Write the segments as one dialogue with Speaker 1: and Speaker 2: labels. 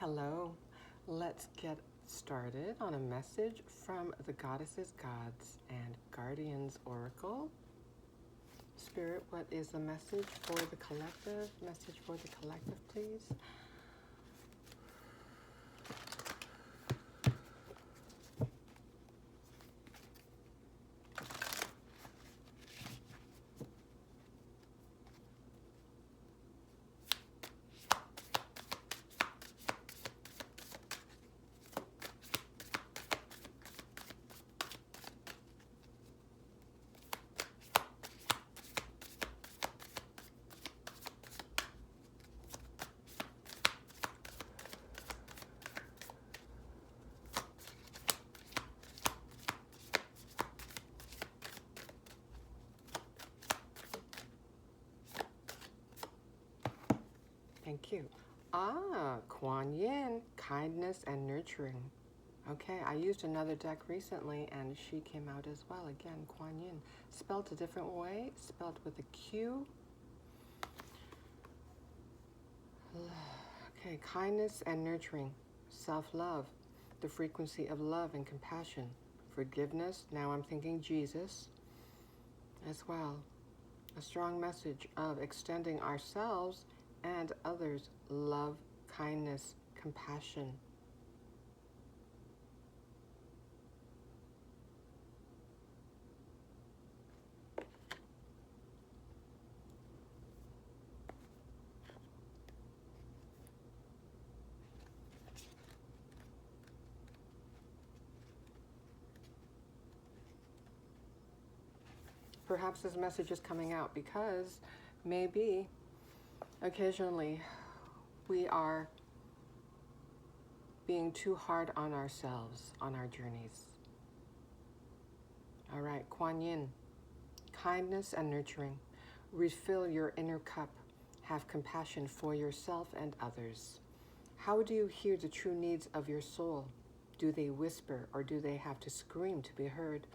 Speaker 1: Hello. Let's get started on a message from the Goddesses, Gods, and Guardians Oracle. Spirit, what is the message for the collective? Message for the collective, please. Thank you. Kuan Yin, kindness and nurturing. Okay, I used another deck recently and she came out as well. Again, Kuan Yin. Spelled a different way, spelled with a Q. Okay, kindness and nurturing. Self-love, the frequency of love and compassion. Forgiveness, now I'm thinking Jesus as well. A strong message of extending ourselves and others love, kindness, compassion. Perhaps this message is coming out because maybe occasionally we are being too hard on ourselves on our journeys. All right, Kuan Yin, kindness and nurturing. Refill your inner cup. Have compassion for yourself and others. How do you hear the true needs of your soul? Do they whisper or do they have to scream to be heard?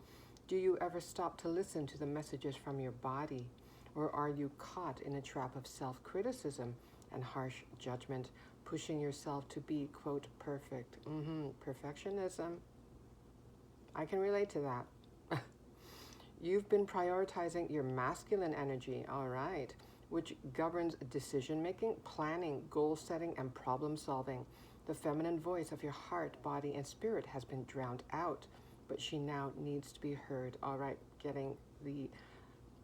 Speaker 1: Do you ever stop to listen to the messages from your body? Or are you caught in a trap of self-criticism and harsh judgment, pushing yourself to be, quote, perfect? Perfectionism. I can relate to that. You've been prioritizing your masculine energy, all right, which governs decision-making, planning, goal-setting, and problem-solving. The feminine voice of your heart, body, and spirit has been drowned out, but she now needs to be heard. All right, getting the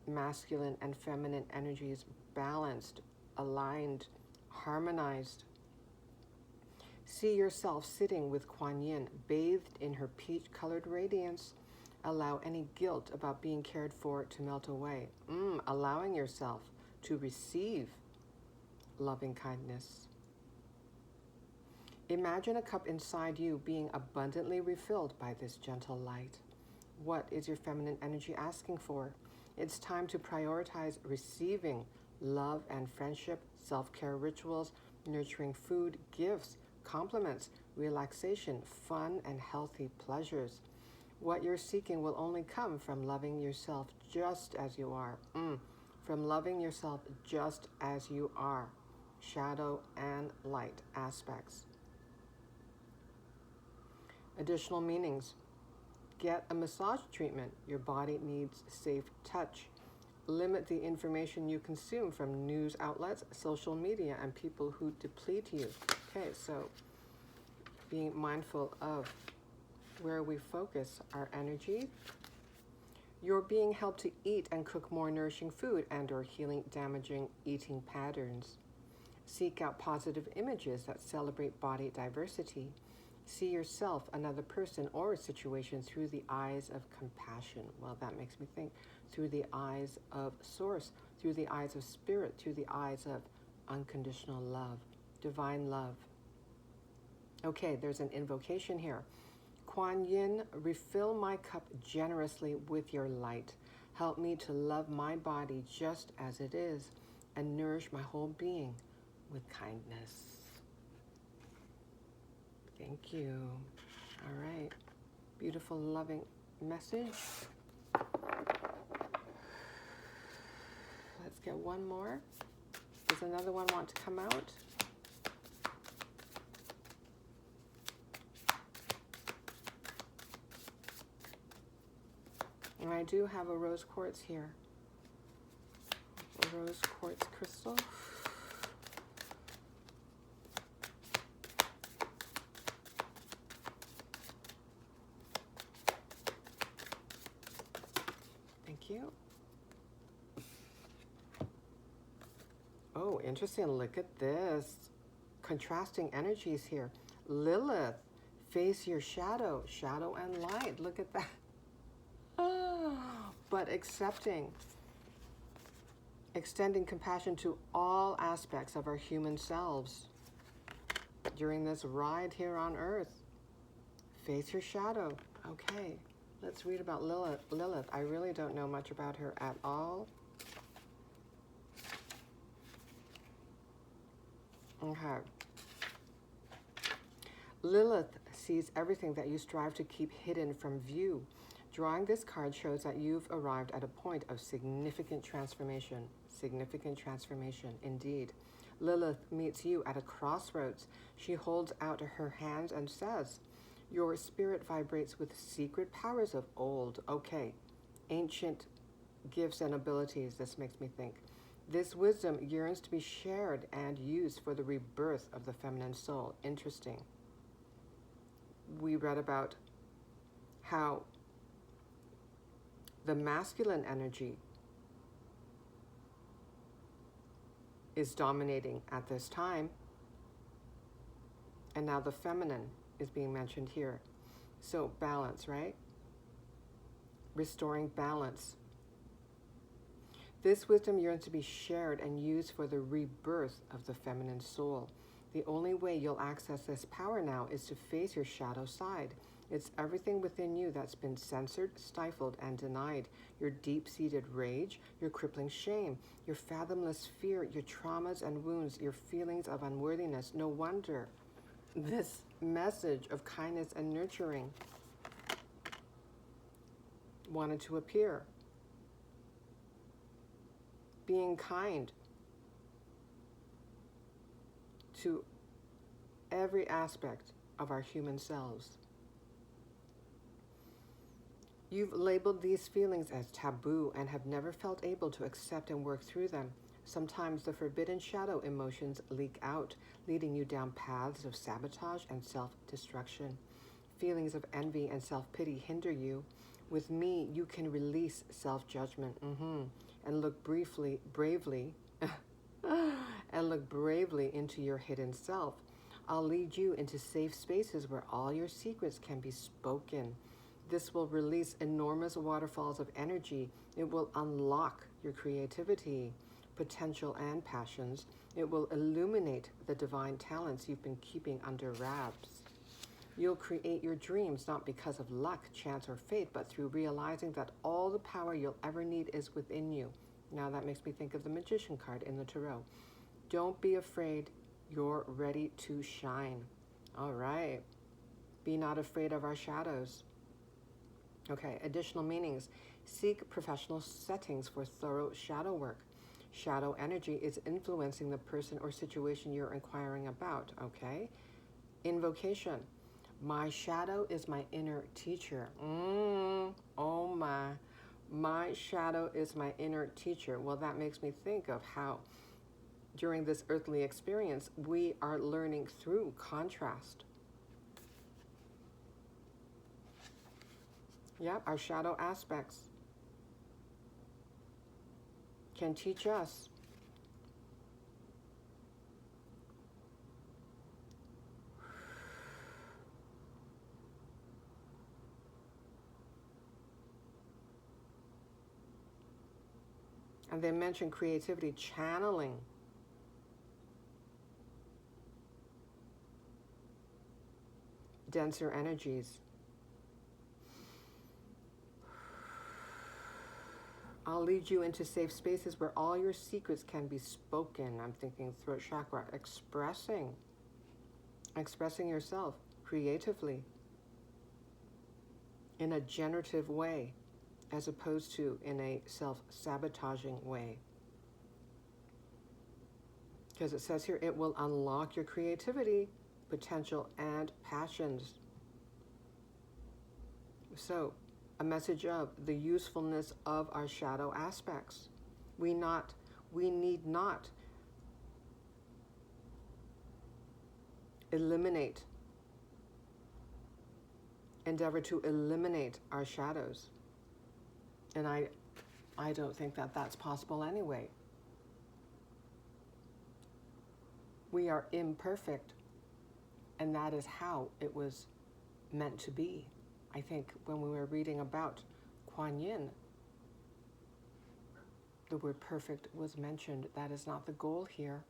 Speaker 1: masculine and feminine energies balanced, aligned, harmonized. See yourself sitting with Kuan Yin, bathed in her peach-colored radiance. Allow any guilt about being cared for to melt away. Allowing yourself to receive loving kindness. Imagine a cup inside you being abundantly refilled by this gentle light. What is your feminine energy asking for? It's time to prioritize receiving love and friendship, self-care rituals, nurturing food, gifts, compliments, relaxation, fun, and healthy pleasures. What you're seeking will only come from loving yourself just as you are. From loving yourself just as you are. Shadow and light aspects. Additional meanings. Get a massage treatment. Your body needs safe touch. Limit the information you consume from news outlets, social media, and people who deplete you. Okay, so being mindful of where we focus our energy. You're being helped to eat and cook more nourishing food and or healing damaging eating patterns. Seek out positive images that celebrate body diversity. See yourself, another person, or a situation through the eyes of compassion. Well, that makes me think. Through the eyes of Source, through the eyes of Spirit, through the eyes of unconditional love, divine love. Okay, there's an invocation here. Kuan Yin, refill my cup generously with your light. Help me to love my body just as it is and nourish my whole being with kindness. Thank you. All right. Beautiful, loving message. Let's get one more. Does another one want to come out? And I do have a rose quartz here. A rose quartz crystal. Thank you. Oh, interesting. Look at this. Contrasting energies here. Lilith, face your shadow. Shadow and light. Look at that. But accepting, extending compassion to all aspects of our human selves during this ride here on Earth. Face your shadow. Okay, let's read about Lilith. I really don't know much about her at all. Okay. Lilith sees everything that you strive to keep hidden from view. Drawing this card shows that you've arrived at a point of significant transformation. Significant transformation, indeed. Lilith meets you at a crossroads. She holds out her hands and says, your spirit vibrates with secret powers of old. Okay, ancient gifts and abilities, this makes me think. This wisdom yearns to be shared and used for the rebirth of the feminine soul. Interesting. We read about how the masculine energy is dominating at this time, and now the feminine is being mentioned here. So balance, right? Restoring balance. This wisdom yearns to be shared and used for the rebirth of the feminine soul. The only way you'll access this power now is to face your shadow side. It's everything within you that's been censored, stifled, and denied. Your deep-seated rage, your crippling shame, your fathomless fear, your traumas and wounds, your feelings of unworthiness. No wonder this message of kindness and nurturing wanted to appear. Being kind to every aspect of our human selves. You've labeled these feelings as taboo and have never felt able to accept and work through them. Sometimes the forbidden shadow emotions leak out, leading you down paths of sabotage and self-destruction. Feelings of envy and self-pity hinder you. With me, you can release self-judgment and look bravely and look bravely into your hidden self. I'll lead you into safe spaces where all your secrets can be spoken. This will release enormous waterfalls of energy. It will unlock your creativity, potential, and passions. It will illuminate the divine talents you've been keeping under wraps. You'll create your dreams not because of luck, chance, or fate, but through realizing that all the power you'll ever need is within you. Now that makes me think of the Magician card in the Tarot. Don't be afraid. You're ready to shine. All right. Be not afraid of our shadows. Okay, additional meanings. Seek professional settings for thorough shadow work. Shadow energy is influencing the person or situation you're inquiring about, okay? Invocation. My shadow is my inner teacher. Oh my. My shadow is my inner teacher. Well, that makes me think of how during this earthly experience, we are learning through contrast. Yep, our shadow aspects can teach us and they mention creativity, channeling. Denser energies. I'll lead you into safe spaces where all your secrets can be spoken. I'm thinking throat chakra, expressing yourself creatively in a generative way as opposed to in a self-sabotaging way. Because it says here, it will unlock your creativity, potential, and passions. So, a message of the usefulness of our shadow aspects. We need not endeavor to eliminate our shadows. And I don't think that that's possible anyway. We are imperfect, and that is how it was meant to be. I think when we were reading about Kuan Yin, the word perfect was mentioned. That is not the goal here.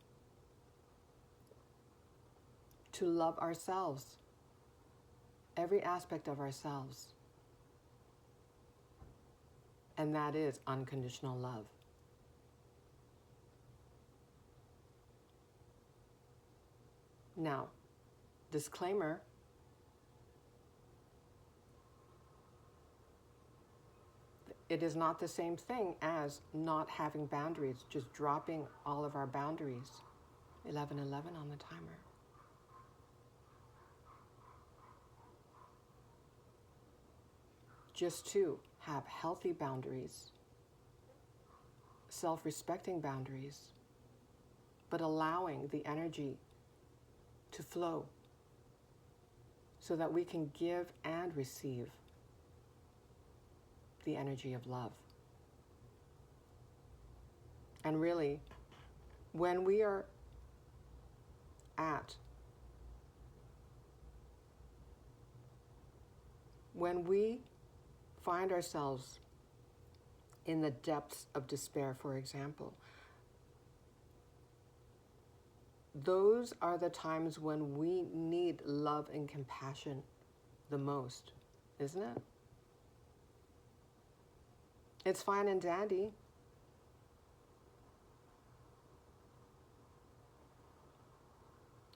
Speaker 1: To love ourselves, every aspect of ourselves. And that is unconditional love. Now, disclaimer, it is not the same thing as not having boundaries, just dropping all of our boundaries. 11:11 on the timer. Just to have healthy boundaries, self-respecting boundaries, but allowing the energy to flow so that we can give and receive the energy of love. And really, when we are when we find ourselves in the depths of despair, for example, those are the times when we need love and compassion the most, isn't it? It's fine and dandy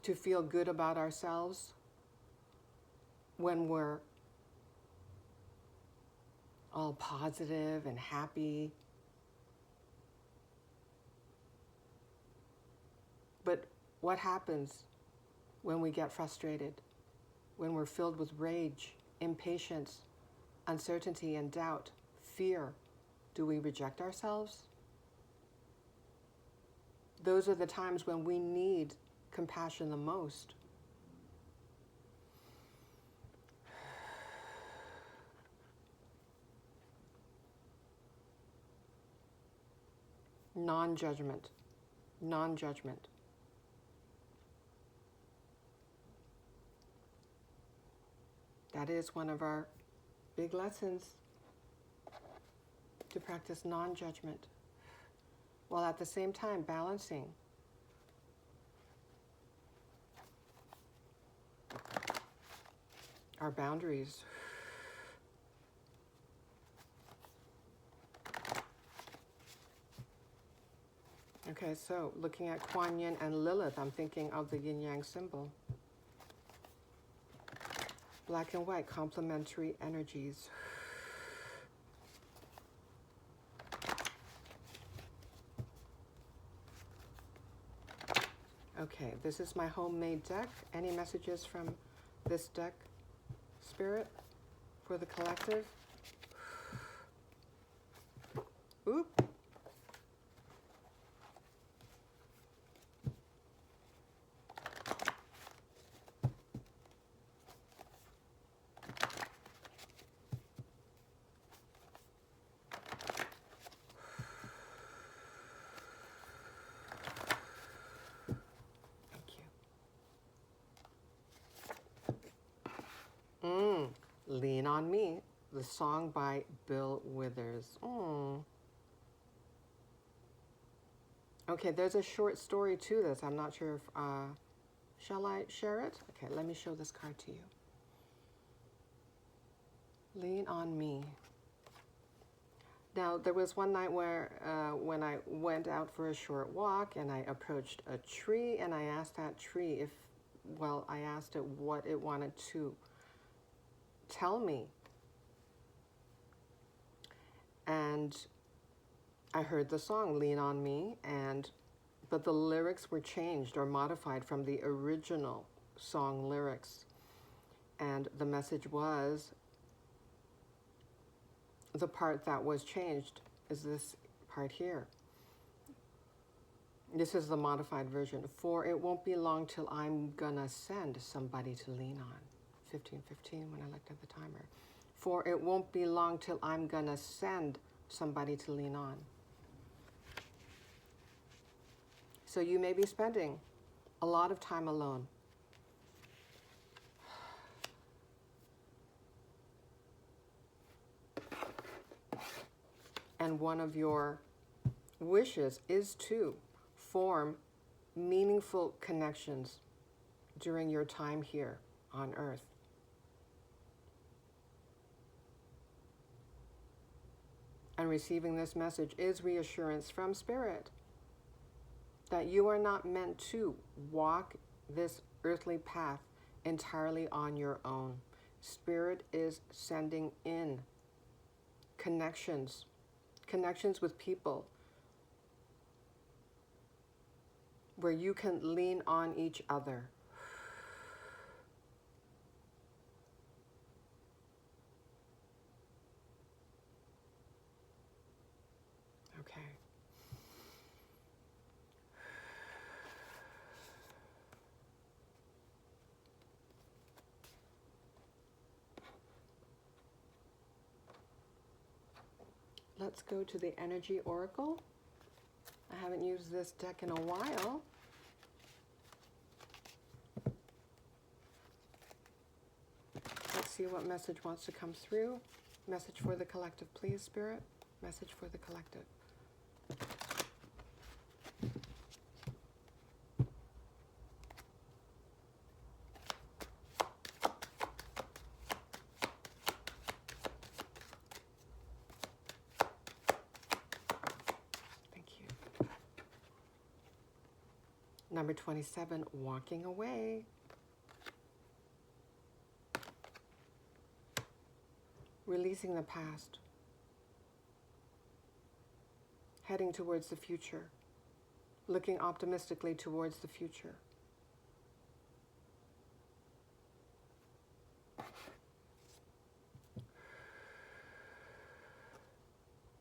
Speaker 1: to feel good about ourselves when we're all positive and happy. But what happens when we get frustrated, when we're filled with rage, impatience, uncertainty, and doubt, fear? Do we reject ourselves? Those are the times when we need compassion the most. Non-judgment. Non-judgment. That is one of our big lessons, to practice non-judgment, while at the same time balancing our boundaries. Okay, so looking at Kuan Yin and Lilith, I'm thinking of the yin-yang symbol. Black and white, complementary energies. Okay, this is my homemade deck. Any messages from this deck, Spirit, for the collective? Oop. Lean on Me, the song by Bill Withers. Okay, there's a short story to this. I'm not sure if, shall I share it? Okay, let me show this card to you. Lean on Me. Now, there was one night where when I went out for a short walk and I approached a tree and I asked that tree I asked it what it wanted to tell me. And I heard the song Lean on Me, but the lyrics were changed or modified from the original song lyrics. And the message was, the part that was changed is this part here. This is the modified version. For it won't be long till I'm gonna send somebody to lean on. 15:15 when I looked at the timer. For it won't be long till I'm gonna send somebody to lean on. So you may be spending a lot of time alone. And one of your wishes is to form meaningful connections during your time here on Earth. And receiving this message is reassurance from Spirit that you are not meant to walk this earthly path entirely on your own. Spirit is sending in connections with people where you can lean on each other. Okay. Let's go to the Energy Oracle. I haven't used this deck in a while. Let's see what message wants to come through. Message for the collective, please, Spirit. Message for the collective. Thank you. Number 27, walking away. Releasing the past. Heading towards the future. Looking optimistically towards the future.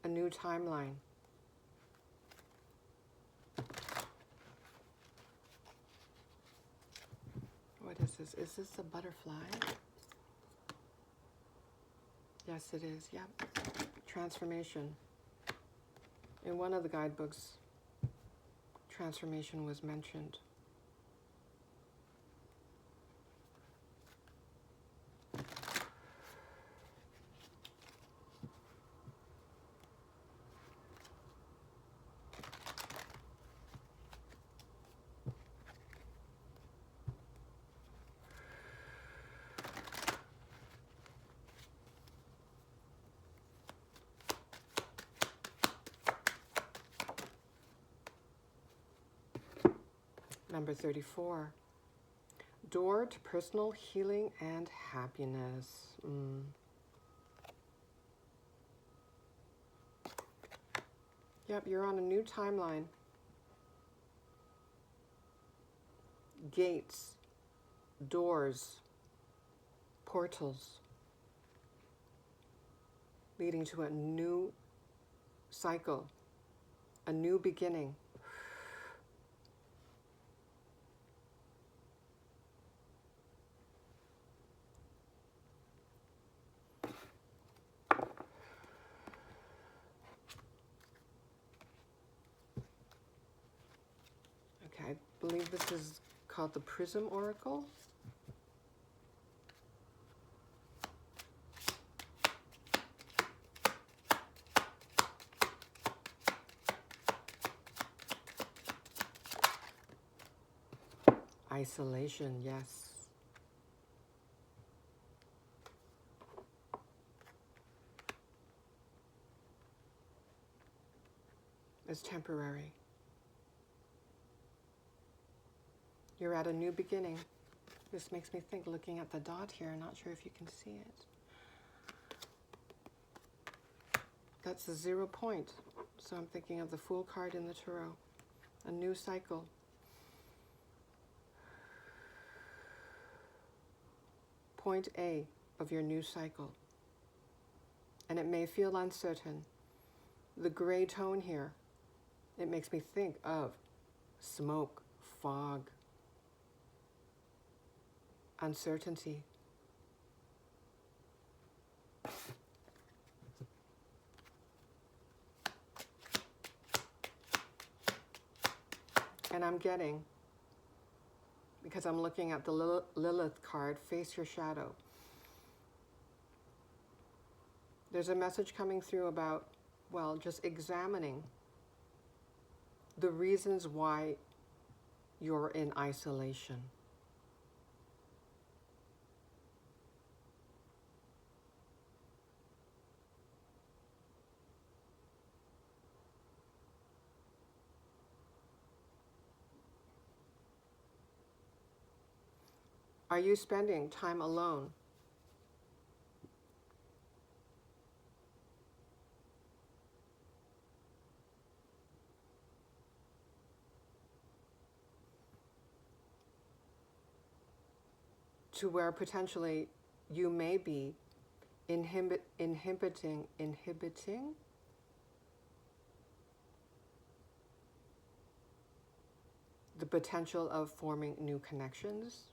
Speaker 1: A new timeline. What is this? Is this a butterfly? Yes, it is. Yep. Transformation. In one of the guidebooks, transformation was mentioned. Number 34, door to personal healing and happiness. Yep, you're on a new timeline. Gates, doors, portals, leading to a new cycle, a new beginning. I believe this is called the Prism Oracle. Isolation, yes. It's temporary. You're at a new beginning. This makes me think, looking at the dot here, I'm not sure if you can see it. That's the 0 point. So I'm thinking of the Fool card in the Tarot. A new cycle. Point A of your new cycle. and it may feel uncertain. The gray tone here, it makes me think of smoke, fog, uncertainty. And I'm getting, because I'm looking at the Lilith card, face your shadow. There's a message coming through about, well, just examining the reasons why you're in isolation. Are you spending time alone? To where potentially you may be inhibiting the potential of forming new connections?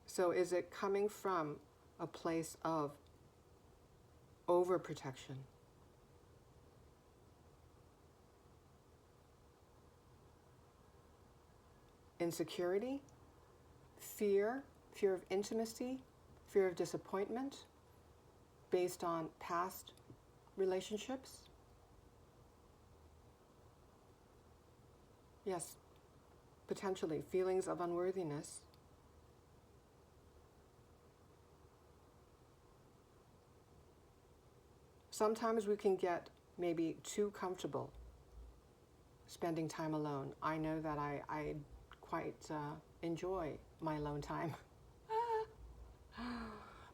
Speaker 1: So is it coming from a place of overprotection? Insecurity? Fear of intimacy, fear of disappointment based on past relationships? Yes, potentially feelings of unworthiness. Sometimes we can get maybe too comfortable spending time alone. I know that I quite enjoy my alone time.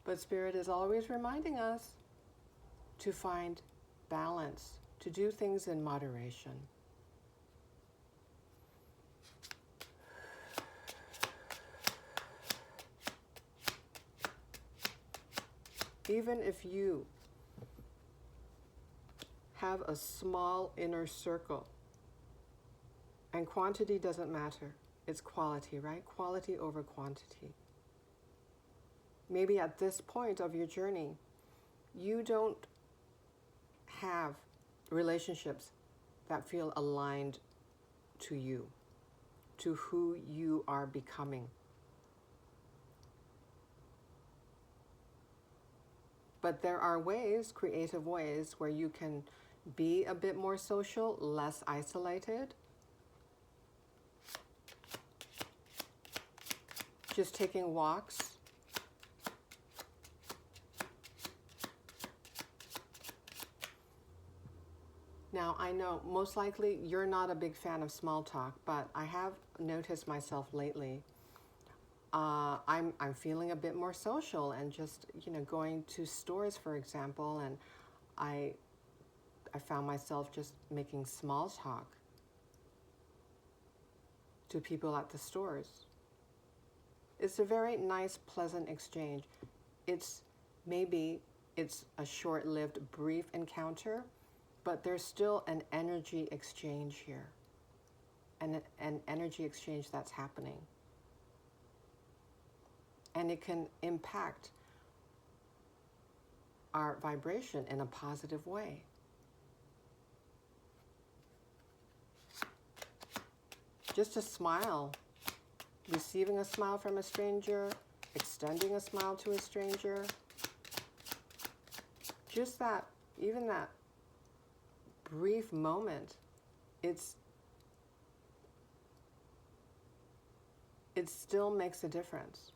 Speaker 1: But Spirit is always reminding us to find balance, to do things in moderation. Even if you have a small inner circle, and quantity doesn't matter, it's quality, right? Quality over quantity. Maybe at this point of your journey, you don't have relationships that feel aligned to you, to who you are becoming. But there are ways, creative ways, where you can be a bit more social, less isolated. Just taking walks. Now, I know most likely you're not a big fan of small talk, but I have noticed myself lately, I'm feeling a bit more social, and just, going to stores, for example, and I found myself just making small talk to people at the stores. It's a very nice, pleasant exchange. Maybe it's a short-lived, brief encounter, but there's still an energy exchange here, and an energy exchange that's happening. And it can impact our vibration in a positive way. Just a smile, receiving a smile from a stranger, extending a smile to a stranger, just that, even that brief moment, it still makes a difference.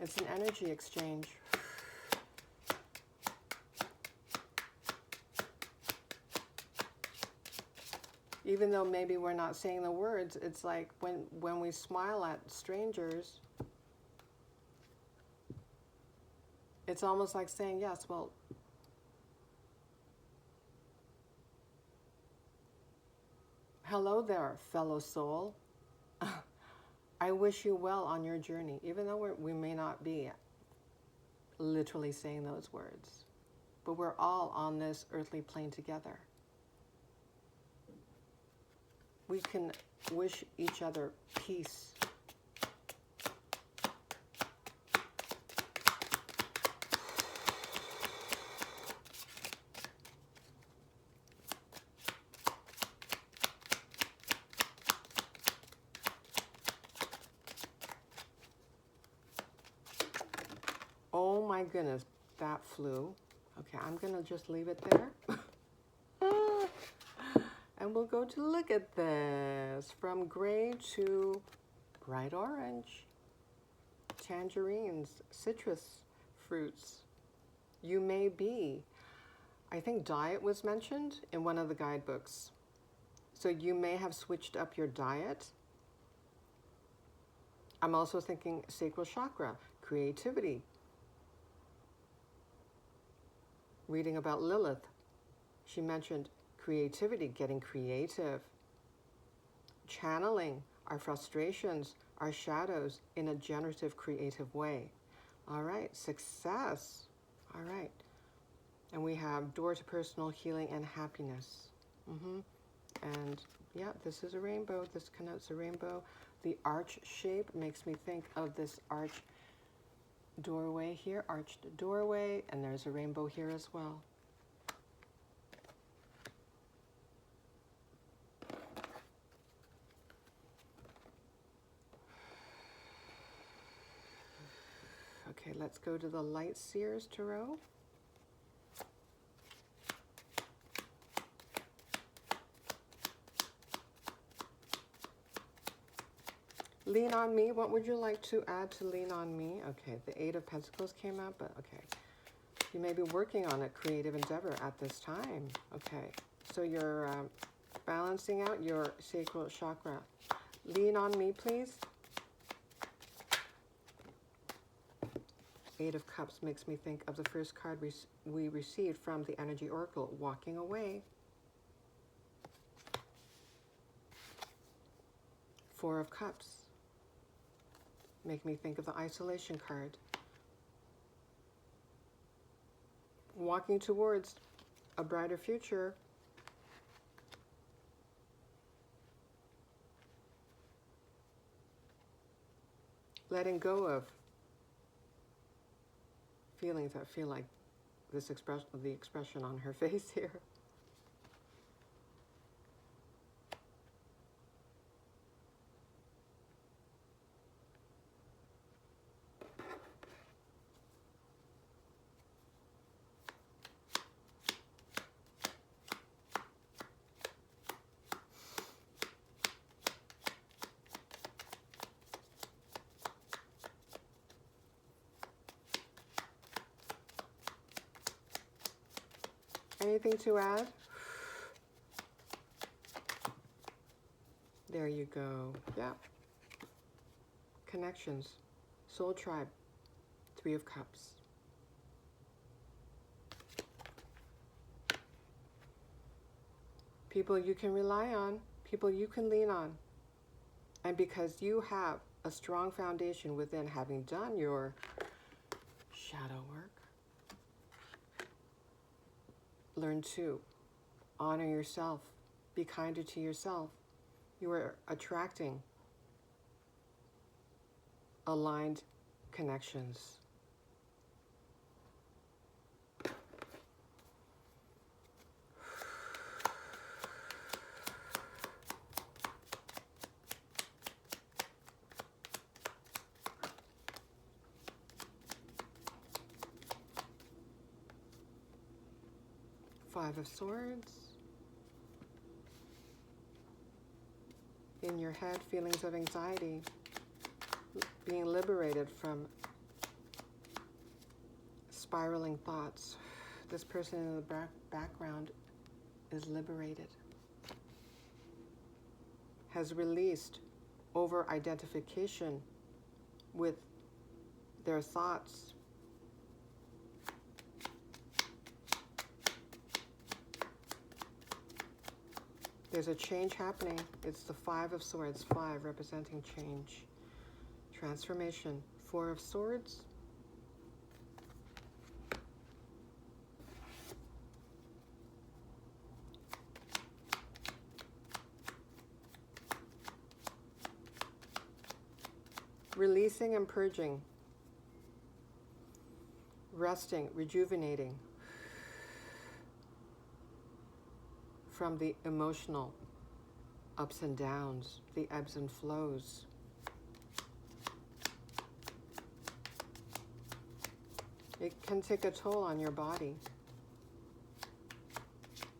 Speaker 1: It's an energy exchange. Even though maybe we're not saying the words, it's like when we smile at strangers, it's almost like saying, yes, well, hello there, fellow soul. I I wish you well on your journey, even though we may not be literally saying those words. But we're all on this earthly plane together. We can wish each other peace. Oh my goodness, that flew. Okay, I'm going to just leave it there. And we'll go to look at this. From gray to bright orange. Tangerines, citrus fruits. You may be. I think diet was mentioned in one of the guidebooks. So you may have switched up your diet. I'm also thinking sacral chakra, creativity. Reading about Lilith, she mentioned creativity, getting creative, channeling our frustrations, our shadows in a generative, creative way. All right, success. All right. And we have door to personal healing and happiness. And yeah, this is a rainbow. This connotes a rainbow. The arch shape makes me think of this arch doorway here, arched doorway, and there's a rainbow here as well. Okay, let's go to the Light Seers Tarot. Lean on me. What would you like to add to lean on me? Okay, the Eight of Pentacles came up, but okay. You may be working on a creative endeavor at this time. Okay, so you're balancing out your sacral chakra. Lean on me, please. Eight of Cups makes me think of the first card we received from the Energy Oracle, walking away. Four of Cups make me think of the isolation card. Walking towards a brighter future. Letting go of feelings that feel like this expression, the expression on her face here. Anything to add? There you go. Yeah. Connections. Soul tribe. Three of Cups. People you can rely on. People you can lean on. And because you have a strong foundation within, having done your shadow work, learn to honor yourself. Be kinder to yourself. You are attracting aligned connections. Five of Swords. In your head, feelings of anxiety, being liberated from spiraling thoughts. This person in the background is liberated, has released over-identification with their thoughts. There's a change happening. It's the Five of Swords, 5 representing change. Transformation. Four of Swords. Releasing and purging. Resting, rejuvenating from the emotional ups and downs, the ebbs and flows. It can take a toll on your body.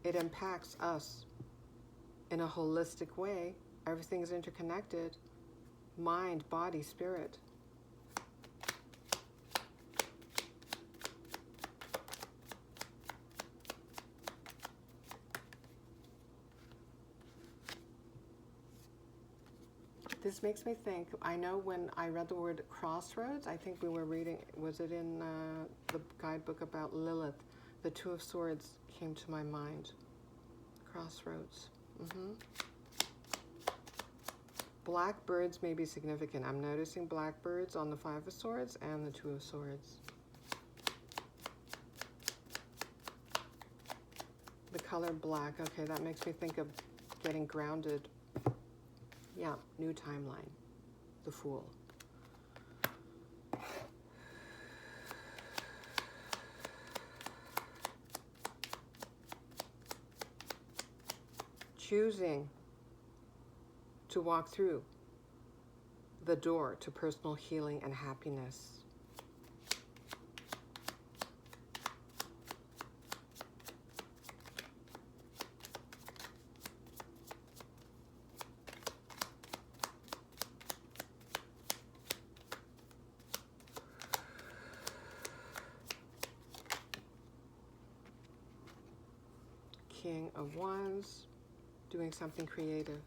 Speaker 1: It impacts us in a holistic way. Everything is interconnected. Mind, body, spirit. This makes me think, I know when I read the word crossroads, I think we were reading, was it in the guidebook about Lilith? The Two of Swords came to my mind. Crossroads. Blackbirds may be significant. I'm noticing blackbirds on the Five of Swords and the Two of Swords. The color black, okay, that makes me think of getting grounded. Yeah, new timeline. The Fool. Choosing to walk through the door to personal healing and happiness. King of Wands, doing something creative.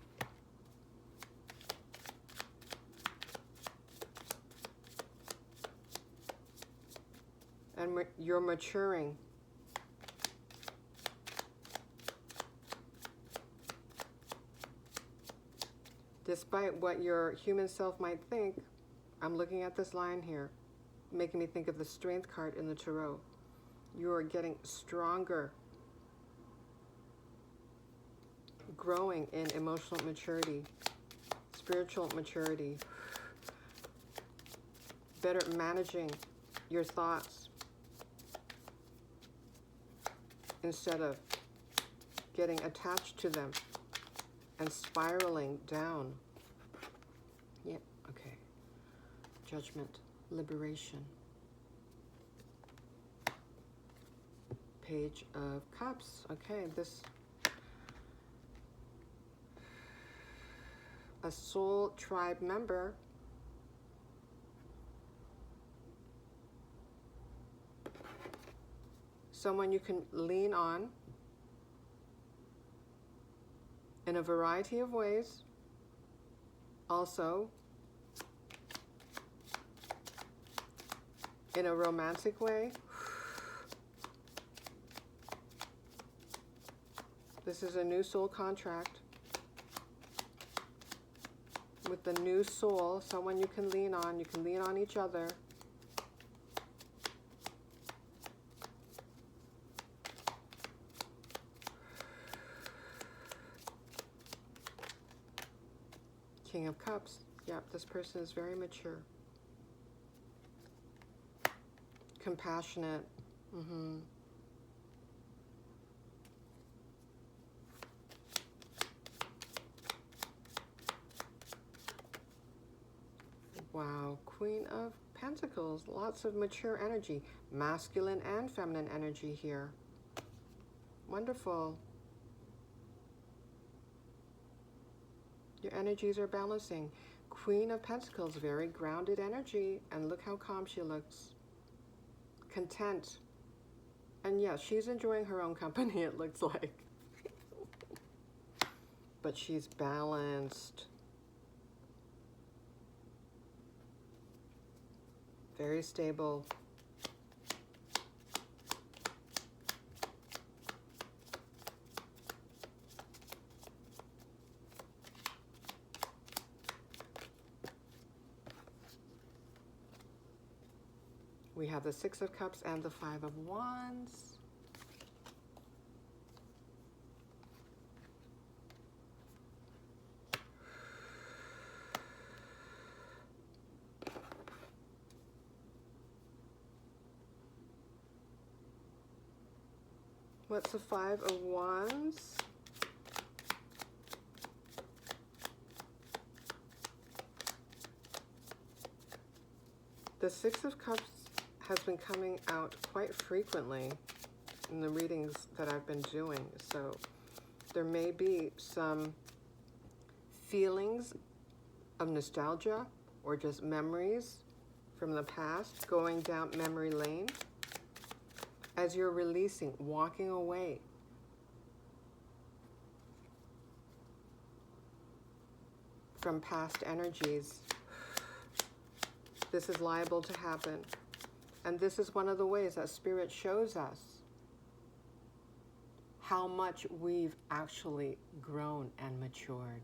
Speaker 1: And you're maturing. Despite what your human self might think, I'm looking at this line here, making me think of the Strength card in the Tarot. You're getting stronger, growing in emotional maturity, spiritual maturity, better managing your thoughts instead of getting attached to them and spiraling down. Yeah, okay. Judgment, liberation. Page of Cups. Okay, this... a soul tribe member someone you can lean on in a variety of ways. Also, in a romantic way. This is a new soul contract. With the new soul, someone you can lean on each other. King of Cups. Yep, this person is very mature. Compassionate. Wow, Queen of Pentacles, lots of mature energy, masculine and feminine energy here. Wonderful. Your energies are balancing. Queen of Pentacles, very grounded energy, and look how calm she looks. Content. And yes, she's enjoying her own company, it looks like. But she's balanced. Very stable. We have the Six of Cups and the Five of Wands. What's the Five of Wands? The Six of Cups has been coming out quite frequently in the readings that I've been doing. So there may be some feelings of nostalgia or just memories from the past going down memory lane as you're releasing, walking away. From past energies. This is liable to happen. And this is one of the ways that Spirit shows us how much we've actually grown and matured.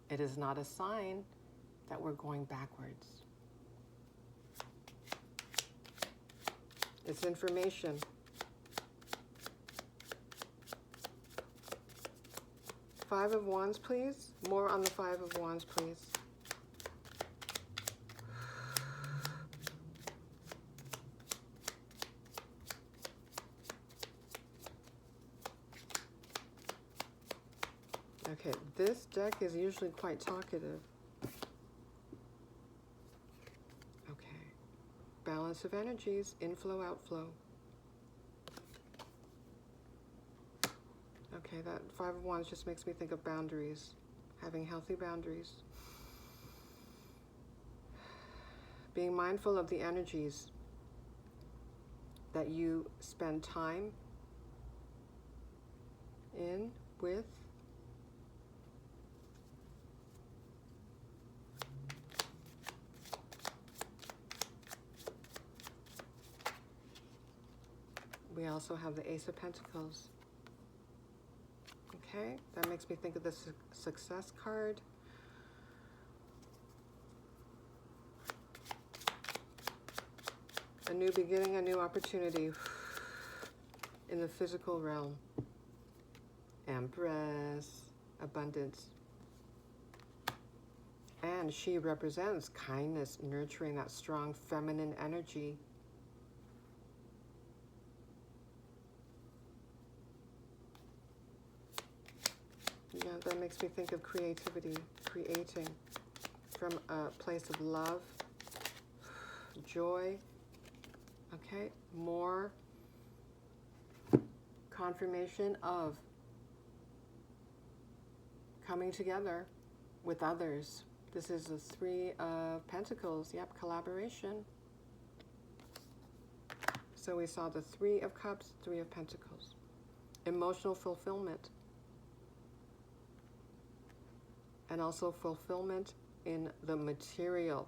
Speaker 1: It is not a sign that we're going backwards. It's information. Five of Wands, please. More on the Five of Wands, please. Okay, this deck is usually quite talkative. Okay. Balance of energies, inflow, outflow. Okay, that Five of Wands just makes me think of boundaries, having healthy boundaries. Being mindful of the energies that you spend time in, with. We also have the Ace of Pentacles. Okay, that makes me think of the Success card. A new beginning, a new opportunity in the physical realm. Empress, abundance. And she represents kindness, nurturing that strong feminine energy. Yeah, that makes me think of creativity, creating from a place of love, joy. Okay, more confirmation of coming together with others. This is the Three of Pentacles. Yep, collaboration. So we saw the Three of Cups, Three of Pentacles. Emotional fulfillment. And also fulfillment in the material.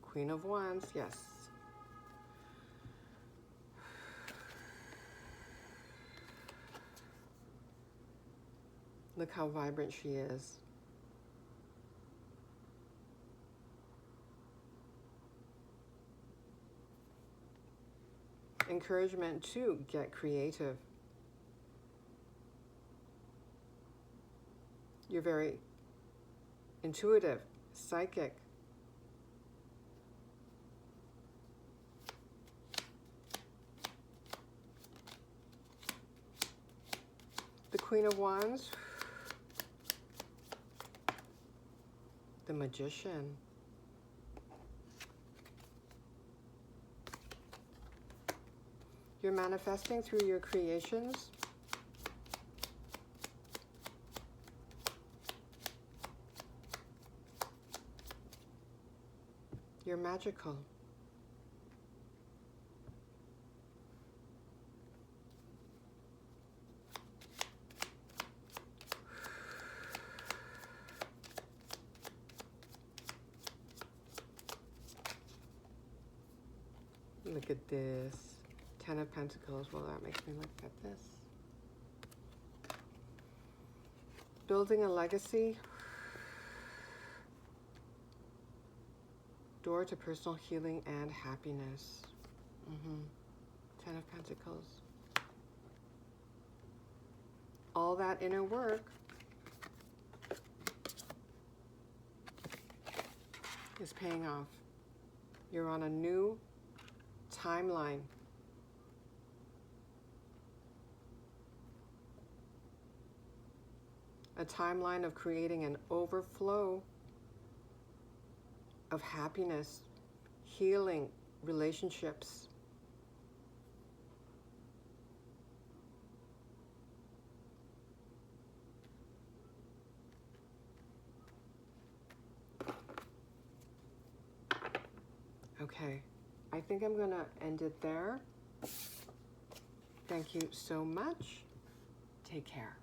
Speaker 1: Queen of Wands, yes. Look how vibrant she is. Encouragement to get creative. You're very intuitive, psychic. The Queen of Wands. The Magician. You're manifesting through your creations. You're magical. Look at this. Ten of Pentacles. Well, that makes me look at this. Building a legacy. Door to personal healing and happiness. Ten of Pentacles. All that inner work is paying off. You're on a new timeline. A timeline of creating an overflow of happiness, healing, relationships. Okay, I think I'm going to end it there. Thank you so much. Take care.